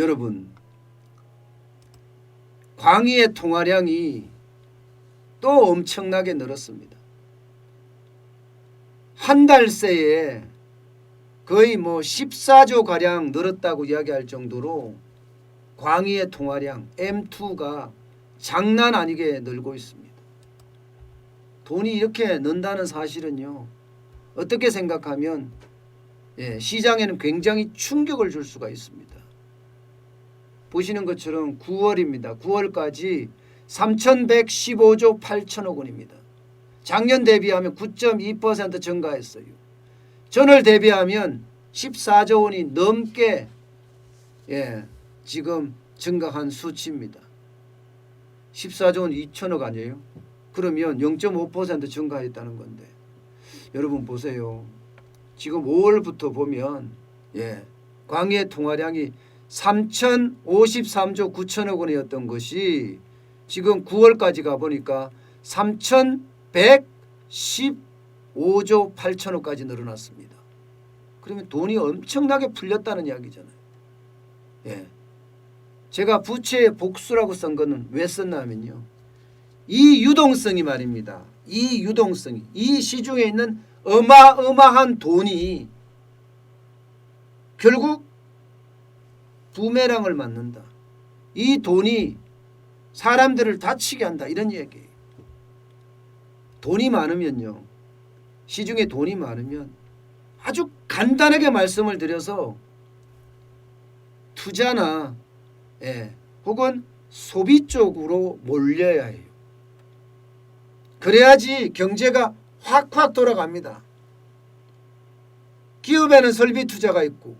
여러분, 광의의 통화량이 또 엄청나게 늘었습니다. 한 달 새에 거의 14조 가량 늘었다고 이야기할 정도로 광의의 통화량 M2가 장난 아니게 늘고 있습니다. 돈이 이렇게 는다는 사실은요, 어떻게 생각하면 시장에는 굉장히 충격을 줄 수가 있습니다. 보시는 것처럼 9월입니다. 9월까지 3,115조 8천억 원입니다. 작년 대비하면 9.2% 증가했어요. 전월 대비하면 14조 원이 넘게 지금 증가한 수치입니다. 14조 원 2천억 아니에요? 그러면 0.5% 증가했다는 건데, 여러분 보세요. 지금 5월부터 보면 광의의 통화량이 3,053조 9천억 원이었던 것이 지금 9월까지 가보니까 3,115조 8천억까지 늘어났습니다. 그러면 돈이 엄청나게 풀렸다는 이야기잖아요. 제가 부채의 복수라고 쓴 거는 왜 썼냐면요, 이 유동성이 말입니다. 이 유동성이, 이 시중에 있는 어마어마한 돈이 결국 부메랑을 맞는다. 이 돈이 사람들을 다치게 한다, 이런 얘기예요. 돈이 많으면요, 시중에 돈이 많으면 아주 간단하게 말씀을 드려서 투자나 혹은 소비 쪽으로 몰려야 해요. 그래야지 경제가 확확 돌아갑니다. 기업에는 설비 투자가 있고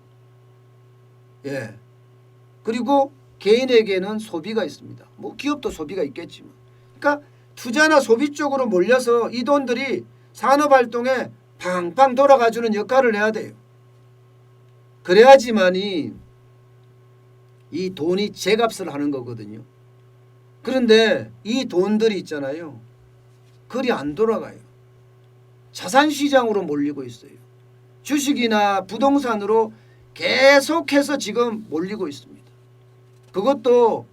그리고 개인에게는 소비가 있습니다. 기업도 소비가 있겠지만, 그러니까 투자나 소비 쪽으로 몰려서 이 돈들이 산업활동에 팡팡 돌아가주는 역할을 해야 돼요. 그래야지만이 이 돈이 제값을 하는 거거든요. 그런데 이 돈들이 있잖아요, 그리 안 돌아가요. 자산시장으로 몰리고 있어요. 주식이나 부동산으로 계속해서 지금 몰리고 있습니다. 그것도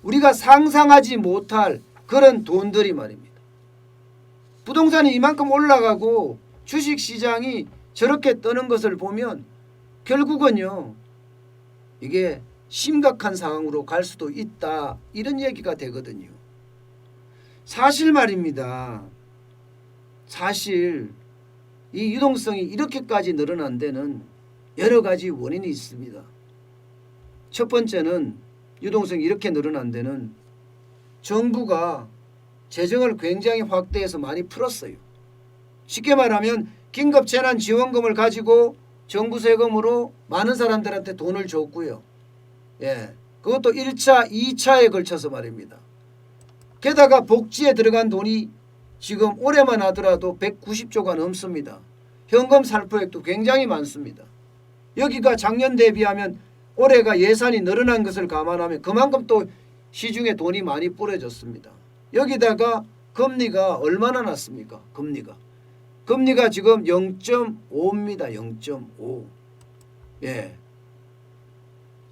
우리가 상상하지 못할 그런 돈들이 말입니다. 부동산이 이만큼 올라가고 주식시장이 저렇게 뜨는 것을 보면 결국은요, 이게 심각한 상황으로 갈 수도 있다, 이런 얘기가 되거든요. 사실 말입니다. 사실 이 유동성이 이렇게까지 늘어난 데는 여러 가지 원인이 있습니다. 첫 번째는, 유동성이 이렇게 늘어난 데는 정부가 재정을 굉장히 확대해서 많이 풀었어요. 쉽게 말하면 긴급재난지원금을 가지고 정부 세금으로 많은 사람들한테 돈을 줬고요. 그것도 1차, 2차에 걸쳐서 말입니다. 게다가 복지에 들어간 돈이 지금 올해만 하더라도 190조가 넘습니다. 현금 살포액도 굉장히 많습니다. 여기가 작년 대비하면 올해가 예산이 늘어난 것을 감안하면 그만큼 또 시중에 돈이 많이 뿌려졌습니다. 여기다가 금리가 얼마나 났습니까? 금리가 지금 0.5입니다. 0.5.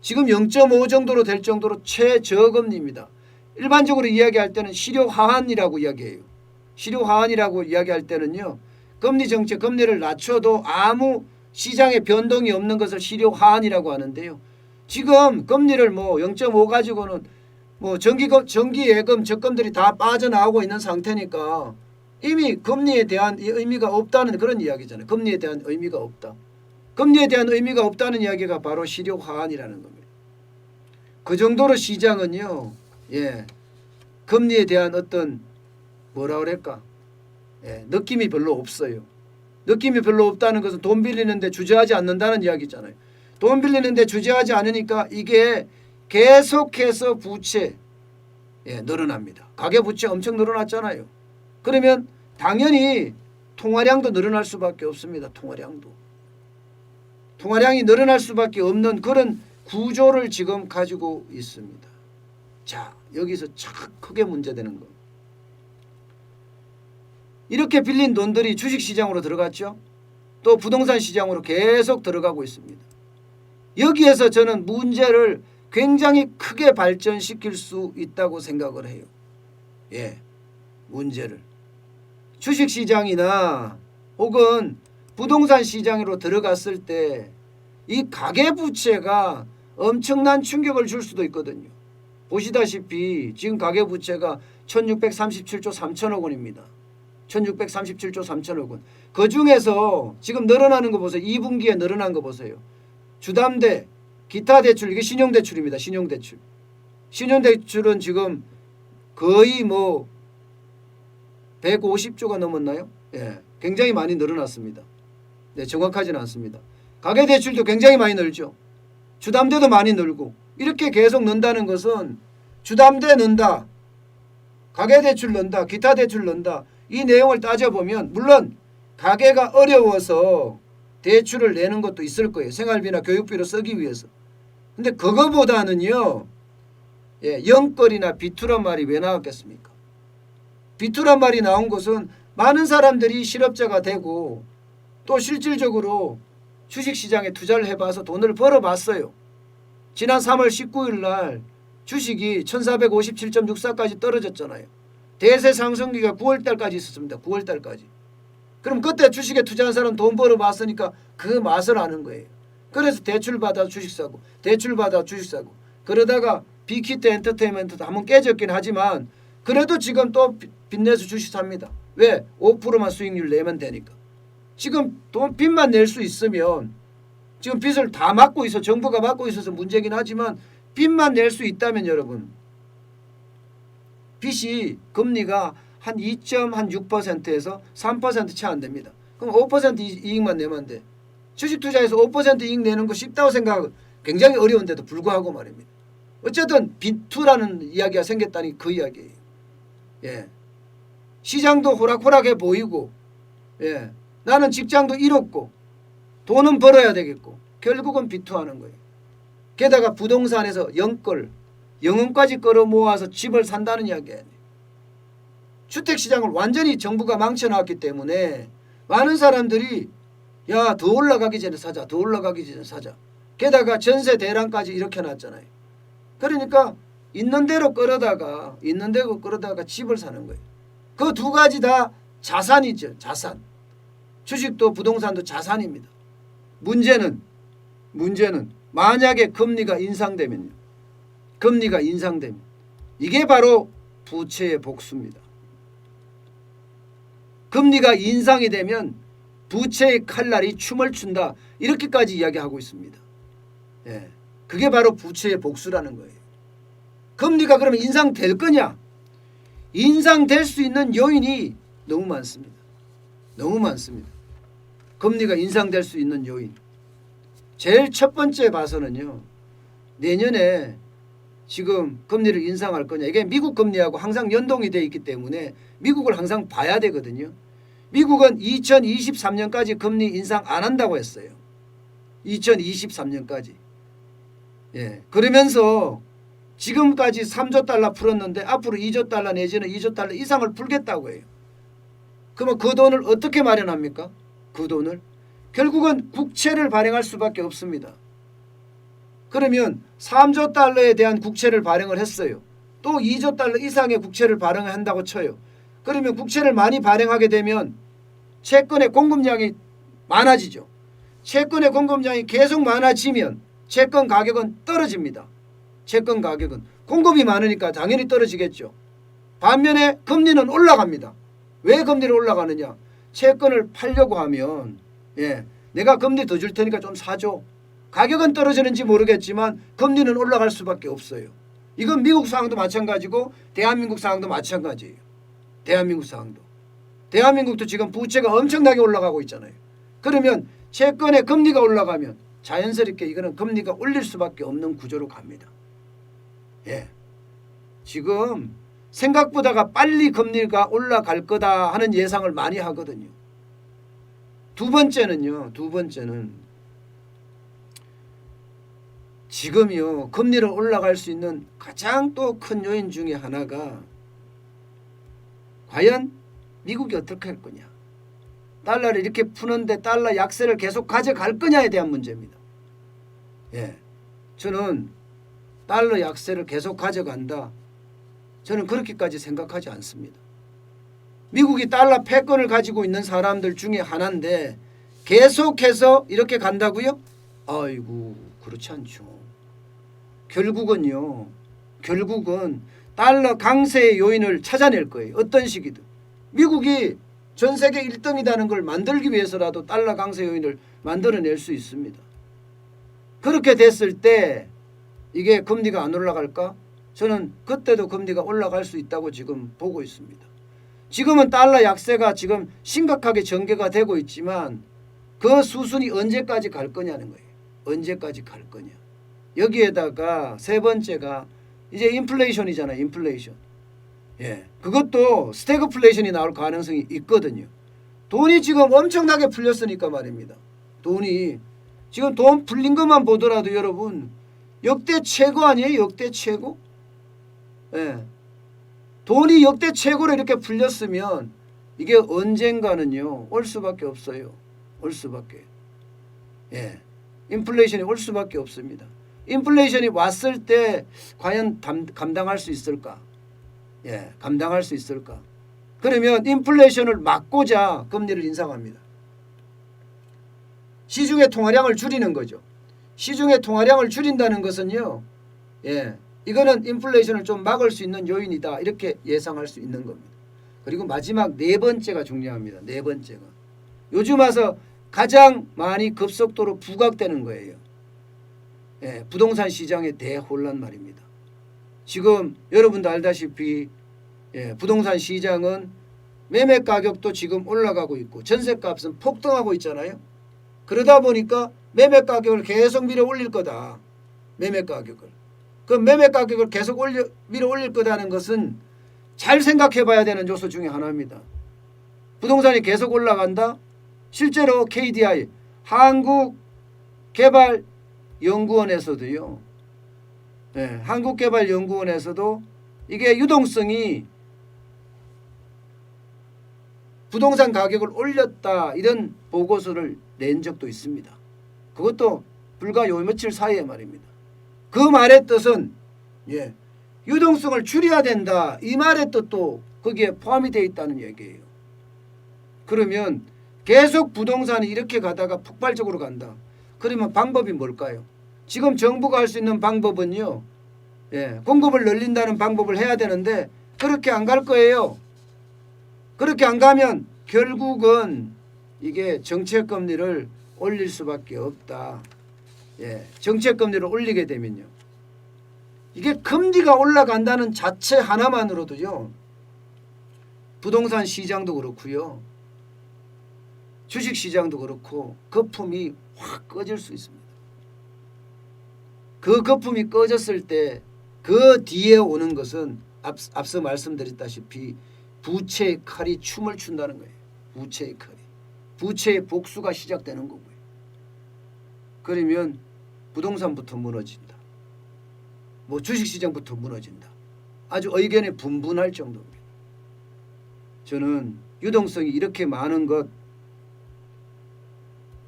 지금 0.5 정도로 될 정도로 최저금리입니다. 일반적으로 이야기할 때는 실효하한이라고 이야기해요. 실효하한이라고 이야기할 때는요, 금리 정책, 금리를 낮춰도 아무 시장에 변동이 없는 것을 실효하한이라고 하는데요. 지금 금리를 0.5 가지고는 전기예금, 적금들이 다 빠져나오고 있는 상태니까 이미 금리에 대한 의미가 없다는 그런 이야기잖아요. 금리에 대한 의미가 없다. 금리에 대한 의미가 없다는 이야기가 바로 실효하한이라는 겁니다. 그 정도로 시장은요, 금리에 대한 어떤 느낌이 별로 없어요. 느낌이 별로 없다는 것은 돈 빌리는데 주저하지 않는다는 이야기잖아요. 돈 빌리는데 주저하지 않으니까 이게 계속해서 부채 늘어납니다. 가계부채 엄청 늘어났잖아요. 그러면 당연히 통화량도 늘어날 수밖에 없습니다. 통화량이 늘어날 수밖에 없는 그런 구조를 지금 가지고 있습니다. 자, 여기서 참 크게 문제되는 거. 이렇게 빌린 돈들이 주식시장으로 들어갔죠. 또 부동산 시장으로 계속 들어가고 있습니다. 여기에서 저는 문제를 굉장히 크게 발전시킬 수 있다고 생각을 해요. 예, 문제를. 주식시장이나 혹은 부동산 시장으로 들어갔을 때 이 가계부채가 엄청난 충격을 줄 수도 있거든요. 보시다시피 지금 가계부채가 1637조 3천억 원입니다. 1637조 3천억 원. 그중에서 지금 늘어나는 거 보세요. 2분기에 늘어난 거 보세요. 주담대, 기타 대출, 이게 신용대출입니다. 신용대출. 신용대출은 지금 거의 뭐 150조가 넘었나요? 예, 굉장히 많이 늘어났습니다. 네, 정확하지는 않습니다. 가계대출도 굉장히 많이 늘죠. 주담대도 많이 늘고 이렇게 계속 는다는 것은 주담대 는다, 가계대출 는다, 기타 대출 는다, 이 내용을 따져보면 물론 가계가 어려워서 대출을 내는 것도 있을 거예요. 생활비나 교육비로 쓰기 위해서. 근데 그거보다는요, 예, 영끌이나 비투란 말이 왜 나왔겠습니까? 비투란 말이 나온 것은 많은 사람들이 실업자가 되고 또 실질적으로 주식시장에 투자를 해봐서 돈을 벌어봤어요. 지난 3월 19일 날 주식이 1457.64까지 떨어졌잖아요. 대세 상승기가 9월달까지 있었습니다. 9월달까지. 그럼 그때 주식에 투자한 사람 돈 벌어봤으니까 그 맛을 아는 거예요. 그래서 대출받아 주식 사고, 대출받아 주식 사고, 그러다가 빅히트 엔터테인먼트도 한번 깨졌긴 하지만 그래도 지금 또 빚내서 주식 삽니다. 왜? 5%만 수익률 내면 되니까. 지금 돈 빚만 낼 수 있으면, 지금 빚을 다 막고 있어, 정부가 막고 있어서 문제긴 하지만 빚만 낼 수 있다면 여러분, 빚이 금리가 한 2.6%에서 3% 채 안 됩니다. 그럼 5% 이익만 내면 돼. 주식 투자에서 5% 이익 내는 거 쉽다고 생각하고 굉장히 어려운데도 불구하고 말입니다. 어쨌든 빚투라는 이야기가 생겼다니 그 이야기예요. 예. 시장도 호락호락해 보이고, 예. 나는 직장도 잃었고 돈은 벌어야 되겠고 결국은 빚투하는 거예요. 게다가 부동산에서 영혼까지 끌어모아서 집을 산다는 이야기예요. 주택시장을 완전히 정부가 망쳐놨기 때문에 많은 사람들이 야, 더 올라가기 전에 사자, 더 올라가기 전에 사자. 게다가 전세 대란까지 일으켜놨잖아요. 그러니까 있는 대로 끌어다가 집을 사는 거예요. 그 두 가지 다 자산이죠. 자산. 주식도 부동산도 자산입니다. 문제는 만약에 금리가 인상되면요. 금리가 인상되면 이게 바로 부채의 복수입니다. 금리가 인상이 되면 부채의 칼날이 춤을 춘다. 이렇게까지 이야기하고 있습니다. 예, 그게 바로 부채의 복수라는 거예요. 금리가 그러면 인상될 거냐? 인상될 수 있는 요인이 너무 많습니다. 너무 많습니다. 금리가 인상될 수 있는 요인. 제일 첫 번째 봐서는요. 내년에 지금 금리를 인상할 거냐. 이게 미국 금리하고 항상 연동이 되어 있기 때문에 미국을 항상 봐야 되거든요. 미국은 2023년까지 금리 인상 안 한다고 했어요. 2023년까지. 예. 그러면서 지금까지 3조 달러 풀었는데 앞으로 2조 달러 내지는 2조 달러 이상을 풀겠다고 해요. 그러면 그 돈을 어떻게 마련합니까? 그 돈을 결국은 국채를 발행할 수밖에 없습니다. 그러면 3조 달러에 대한 국채를 발행을 했어요. 또 2조 달러 이상의 국채를 발행을 한다고 쳐요. 그러면 국채를 많이 발행하게 되면 채권의 공급량이 많아지죠. 채권의 공급량이 계속 많아지면 채권 가격은 떨어집니다. 채권 가격은 공급이 많으니까 당연히 떨어지겠죠. 반면에 금리는 올라갑니다. 왜 금리를 올라가느냐? 채권을 팔려고 하면 내가 금리 더 줄 테니까 좀 사줘. 가격은 떨어지는지 모르겠지만 금리는 올라갈 수밖에 없어요. 이건 미국 상황도 마찬가지고 대한민국 상황도 마찬가지예요. 대한민국 상황도. 대한민국도 지금 부채가 엄청나게 올라가고 있잖아요. 그러면 채권의 금리가 올라가면 자연스럽게 이거는 금리가 올릴 수밖에 없는 구조로 갑니다. 예. 지금 생각보다가 빨리 금리가 올라갈 거다 하는 예상을 많이 하거든요. 두 번째는 지금요 금리를 올라갈 수 있는 가장 또 큰 요인 중에 하나가 과연 미국이 어떻게 할 거냐. 달러를 이렇게 푸는데 달러 약세를 계속 가져갈 거냐에 대한 문제입니다. 예, 저는 달러 약세를 계속 가져간다. 저는 그렇게까지 생각하지 않습니다. 미국이 달러 패권을 가지고 있는 사람들 중에 하나인데 계속해서 이렇게 간다고요? 아이고 그렇지 않죠. 결국은 달러 강세의 요인을 찾아낼 거예요. 어떤 식이든. 미국이 전 세계 1등이라는 걸 만들기 위해서라도 달러 강세 요인을 만들어낼 수 있습니다. 그렇게 됐을 때 이게 금리가 안 올라갈까? 저는 그때도 금리가 올라갈 수 있다고 지금 보고 있습니다. 지금은 달러 약세가 지금 심각하게 전개가 되고 있지만 그 수순이 언제까지 갈 거냐는 거예요. 언제까지 갈 거냐. 여기에다가 세 번째가 이제 인플레이션이잖아요. 인플레이션. 예, 그것도 스태그플레이션이 나올 가능성이 있거든요. 돈이 지금 엄청나게 풀렸으니까 말입니다. 돈이 지금 돈 풀린 것만 보더라도 여러분 역대 최고 아니에요? 역대 최고? 예. 돈이 역대 최고로 이렇게 풀렸으면 이게 언젠가는요 올 수밖에 없어요. 올 수밖에. 예. 인플레이션이 올 수밖에 없습니다. 인플레이션이 왔을 때 과연 감당할 수 있을까? 예, 감당할 수 있을까? 그러면 인플레이션을 막고자 금리를 인상합니다. 시중의 통화량을 줄이는 거죠. 시중의 통화량을 줄인다는 것은요. 예, 이거는 인플레이션을 좀 막을 수 있는 요인이다. 이렇게 예상할 수 있는 겁니다. 그리고 마지막 네 번째가 중요합니다. 네 번째가. 요즘 와서 가장 많이 급속도로 부각되는 거예요. 예, 부동산 시장의 대혼란 말입니다. 지금 여러분도 알다시피 부동산 시장은 매매 가격도 지금 올라가고 있고 전세값은 폭등하고 있잖아요. 그러다 보니까 매매 가격을 계속 밀어 올릴 거다. 매매 가격을. 그 매매 가격을 계속 밀어 올릴 거다는 것은 잘 생각해 봐야 되는 요소 중에 하나입니다. 부동산이 계속 올라간다. 실제로 KDI 한국개발연구원에서도요. 네, 한국개발연구원에서도 이게 유동성이 부동산 가격을 올렸다 이런 보고서를 낸 적도 있습니다. 그것도 불과 요 며칠 사이에 말입니다. 그 말의 뜻은 유동성을 줄여야 된다 이 말의 뜻도 거기에 포함이 되어 있다는 얘기예요. 그러면 계속 부동산이 이렇게 가다가 폭발적으로 간다. 그러면 방법이 뭘까요? 지금 정부가 할 수 있는 방법은요. 공급을 늘린다는 방법을 해야 되는데 그렇게 안 갈 거예요. 그렇게 안 가면 결국은 이게 정책금리를 올릴 수밖에 없다. 정책금리를 올리게 되면요. 이게 금리가 올라간다는 자체 하나만으로도요. 부동산 시장도 그렇고요. 주식시장도 그렇고 거품이 확 꺼질 수 있습니다. 그 거품이 꺼졌을 때 그 뒤에 오는 것은 앞서 말씀드렸다시피 부채의 칼이 춤을 춘다는 거예요. 부채의 칼이. 부채의 복수가 시작되는 거고요. 그러면 부동산부터 무너진다. 주식시장부터 무너진다. 아주 의견이 분분할 정도입니다. 저는 유동성이 이렇게 많은 것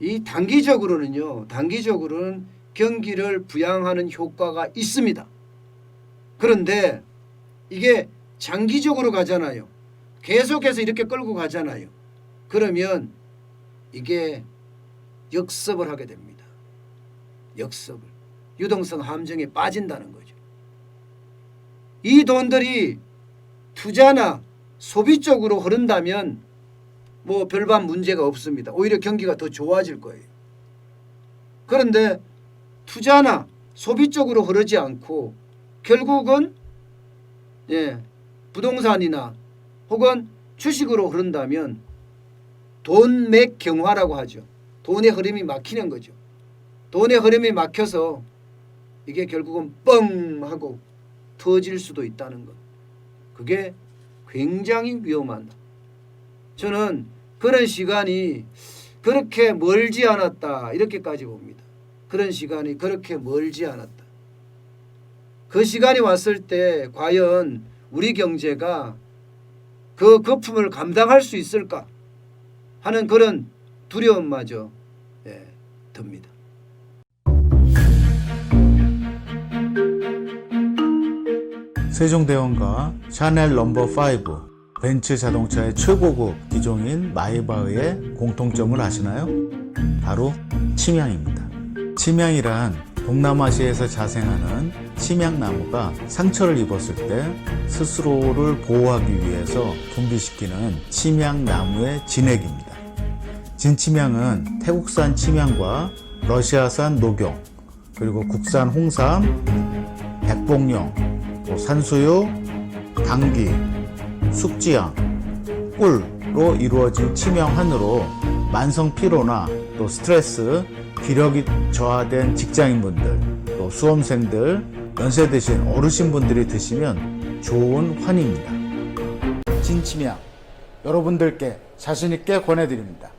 이 단기적으로는 경기를 부양하는 효과가 있습니다. 그런데 이게 장기적으로 가잖아요. 계속해서 이렇게 끌고 가잖아요. 그러면 이게 역습을 하게 됩니다. 역습을. 유동성 함정에 빠진다는 거죠. 이 돈들이 투자나 소비 쪽으로 흐른다면 별반 문제가 없습니다. 오히려 경기가 더 좋아질 거예요. 그런데 투자나 소비 쪽으로 흐르지 않고 결국은 부동산이나 혹은 주식으로 흐른다면 돈맥 경화라고 하죠. 돈의 흐름이 막히는 거죠. 돈의 흐름이 막혀서 이게 결국은 뻥 하고 터질 수도 있다는 것. 그게 굉장히 위험하다. 저는 그런 시간이 그렇게 멀지 않았다 이렇게까지 봅니다. 그런 시간이 그렇게 멀지 않았다. 그 시간이 왔을 때 과연 우리 경제가 그 거품을 감당할 수 있을까 하는 그런 두려움마저 듭니다. 세종대왕과 샤넬 넘버 5, 벤츠 자동차의 최고급 기종인 마이바흐의 공통점을 아시나요? 바로 침향입니다. 침향이란 동남아시아에서 자생하는 침향나무가 상처를 입었을 때 스스로를 보호하기 위해서 분비시키는 침향나무의 진액입니다. 진침향은 태국산 침향과 러시아산 녹용, 그리고 국산 홍삼, 백봉령, 또 산수유, 당귀, 숙지향, 꿀로 이루어진 침향환으로 만성 피로나 또 스트레스, 기력이 저하된 직장인분들, 또 수험생들, 연세 드신 어르신분들이 드시면 좋은 환입니다. 진침향 여러분들께 자신있게 권해드립니다.